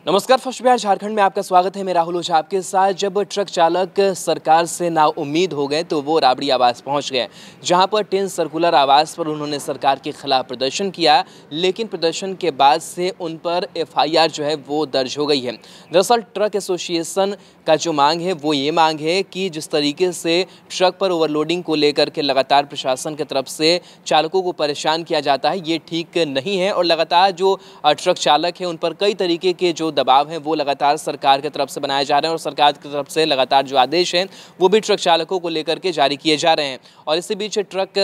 नमस्कार, फर्स्ट बिहार झारखंड में आपका स्वागत है। मैं राहुल ओझा आपके साथ। जब ट्रक चालक सरकार से नाउम्मीद हो गए तो वो राबड़ी आवास पहुंच गए, जहां पर 10 सर्कुलर आवास पर उन्होंने सरकार के खिलाफ प्रदर्शन किया। लेकिन प्रदर्शन के बाद से उन पर एफआईआर जो है वो दर्ज हो गई है। दरअसल ट्रक एसोसिएशन का जो मांग है वो ये मांग है कि जिस तरीके से ट्रक पर ओवरलोडिंग को लेकर के लगातार प्रशासन की तरफ से चालकों को परेशान किया जाता है, ये ठीक नहीं है। और लगातार जो ट्रक चालक है उन पर कई तरीके के जो दबाव है वो लगातार सरकार की तरफ से बनाए जा रहे हैं और सरकार की तरफ से लगातार जो आदेश हैं वो भी ट्रक चालकों को लेकर के जारी किए जा रहे हैं। और इसी बीच ट्रक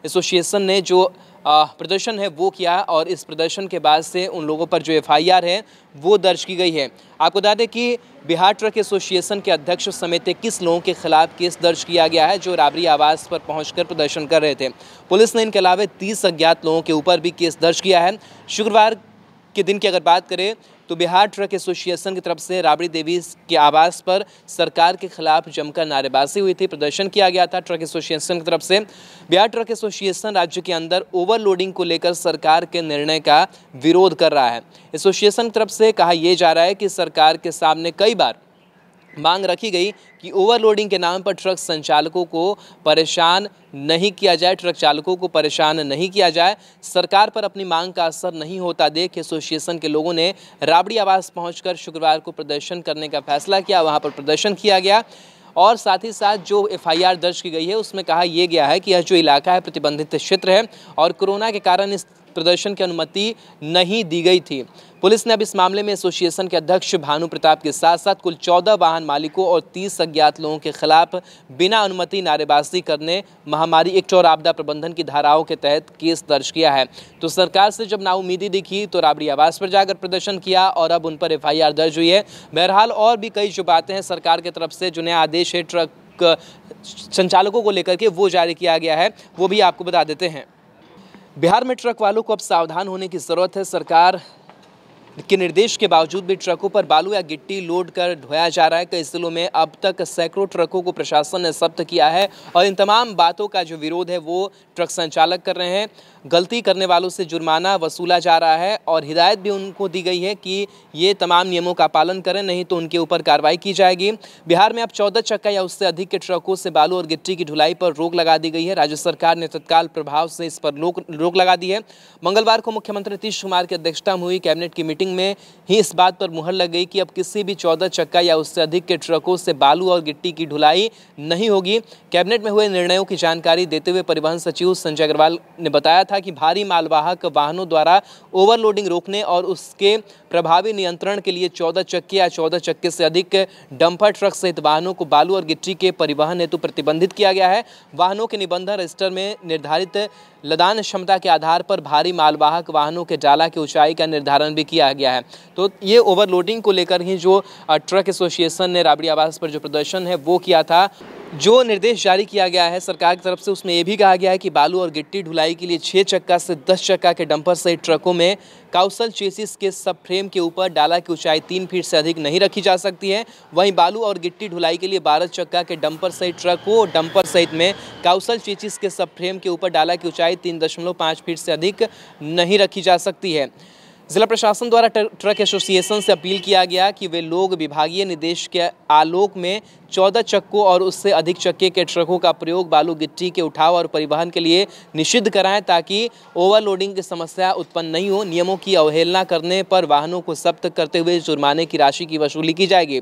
एसोसिएशन ने जो प्रदर्शन है वो किया और इस प्रदर्शन के बाद से उन लोगों पर जो एफआईआर है वो दर्ज की गई है। आपको बता दें कि बिहार ट्रक एसोसिएशन के अध्यक्ष समेत 21 लोगों के खिलाफ केस दर्ज किया गया है जो राबड़ी आवास पर पहुंचकर प्रदर्शन कर रहे थे। पुलिस ने इनके अलावा 30 अज्ञात लोगों के ऊपर भी केस दर्ज किया है। शुक्रवार के दिन की अगर बात करें तो बिहार ट्रक एसोसिएशन की तरफ से राबड़ी देवी के आवास पर सरकार के खिलाफ जमकर नारेबाजी हुई थी, प्रदर्शन किया गया था। ट्रक एसोसिएशन की तरफ से बिहार ट्रक एसोसिएशन राज्य के अंदर ओवरलोडिंग को लेकर सरकार के निर्णय का विरोध कर रहा है। एसोसिएशन की तरफ से कहा यह जा रहा है कि सरकार के सामने कई बार मांग रखी गई कि ओवरलोडिंग के नाम पर ट्रक संचालकों को परेशान नहीं किया जाए, ट्रक चालकों को परेशान नहीं किया जाए। सरकार पर अपनी मांग का असर नहीं होता देख एसोसिएशन के लोगों ने राबड़ी आवास पहुंचकर शुक्रवार को प्रदर्शन करने का फैसला किया। वहां पर प्रदर्शन किया गया और साथ ही साथ जो एफआईआर दर्ज की गई है उसमें कहा यह गया है कि यह जो इलाका है प्रतिबंधित क्षेत्र है और कोरोना के कारण इस प्रदर्शन की अनुमति नहीं दी गई थी। पुलिस ने अब इस मामले में एसोसिएशन के अध्यक्ष भानु प्रताप के साथ साथ कुल 14 वाहन मालिकों और 30 अज्ञात लोगों के खिलाफ बिना अनुमति नारेबाजी करने, महामारी एक्ट और आपदा प्रबंधन की धाराओं के तहत केस दर्ज किया है। तो सरकार से जब नाउम्मीदी दिखी तो राबड़ी आवास पर जाकर प्रदर्शन किया और अब उन पर एफआईआर दर्ज हुई है। बहरहाल और भी कई जो बातें हैं सरकार की तरफ से, जो नया आदेश है ट्रक संचालकों को लेकर के वो जारी किया गया है, वो भी आपको बता देते हैं। बिहार में ट्रक वालों को अब सावधान होने की ज़रूरत है। सरकार के निर्देश के बावजूद भी ट्रकों पर बालू या गिट्टी लोड कर ढोया जा रहा है। कई जिलों में अब तक सैकड़ों ट्रकों को प्रशासन ने जब्त किया है और इन तमाम बातों का जो विरोध है वो ट्रक संचालक कर रहे हैं। गलती करने वालों से जुर्माना वसूला जा रहा है और हिदायत भी उनको दी गई है कि ये तमाम नियमों का पालन करें, नहीं तो उनके ऊपर कार्रवाई की जाएगी। बिहार में अब 14 चक्का या उससे अधिक के ट्रकों से बालू और गिट्टी की ढुलाई पर रोक लगा दी गई है। राज्य सरकार ने तत्काल प्रभाव से इस पर रोक लगा दी है। मंगलवार को मुख्यमंत्री नीतीश कुमार की अध्यक्षता में हुई कैबिनेट की मीटिंग में ही इस बात पर मुहर लग गई कि अब किसी भी 14 चक्का या उससे अधिक के ट्रकों से बालू और गिट्टी की ढुलाई नहीं होगी। कैबिनेट में हुए निर्णयों की जानकारी देते हुए परिवहन सचिव संजय अग्रवाल ने बताया था कि भारी मालवाहक वाहनों द्वारा ओवरलोडिंग रोकने और उसके प्रभावी नियंत्रण के लिए 14 चक्के या 14 चक्के से अधिक डंपर ट्रक सहित वाहनों को बालू और गिट्टी के परिवहन हेतु प्रतिबंधित किया गया है। वाहनों के निबंधन रजिस्टर में निर्धारित लदान क्षमता के आधार पर भारी मालवाहक वाहनों के डाला की ऊंचाई का निर्धारण भी किया गया है। तो ये ओवरलोडिंग को लेकर ही जो ट्रक एसोसिएशन ने राबड़ी आवास पर जो प्रदर्शन है वो किया था। जो निर्देश जारी किया गया है सरकार की तरफ से उसमें यह भी कहा गया है कि बालू और गिट्टी ढुलाई के लिए 6 चक्का से 10 चक्का के डंपर सहित ट्रकों में काउसल चेसिस के सब फ्रेम के ऊपर डाला की ऊंचाई 3 फीट से अधिक नहीं रखी जा सकती है। वहीं बालू और गिट्टी ढुलाई के लिए 12 चक्का के डंपर सहित ट्रकों डंपर सहित में काउसल चेसिस के सब फ्रेम के ऊपर डाला की ऊंचाई 3.5 फीट से अधिक नहीं रखी जा सकती है। जिला प्रशासन द्वारा ट्रक एसोसिएशन से अपील किया गया कि वे लोग विभागीय निर्देश के आलोक में 14 चक्कों और उससे अधिक चक्के के ट्रकों का प्रयोग बालू गिट्टी के उठाव और परिवहन के लिए निषिद्ध कराएं ताकि ओवरलोडिंग की समस्या उत्पन्न नहीं हो। नियमों की अवहेलना करने पर वाहनों को जब्त करते हुए जुर्माने की राशि की वसूली की जाएगी।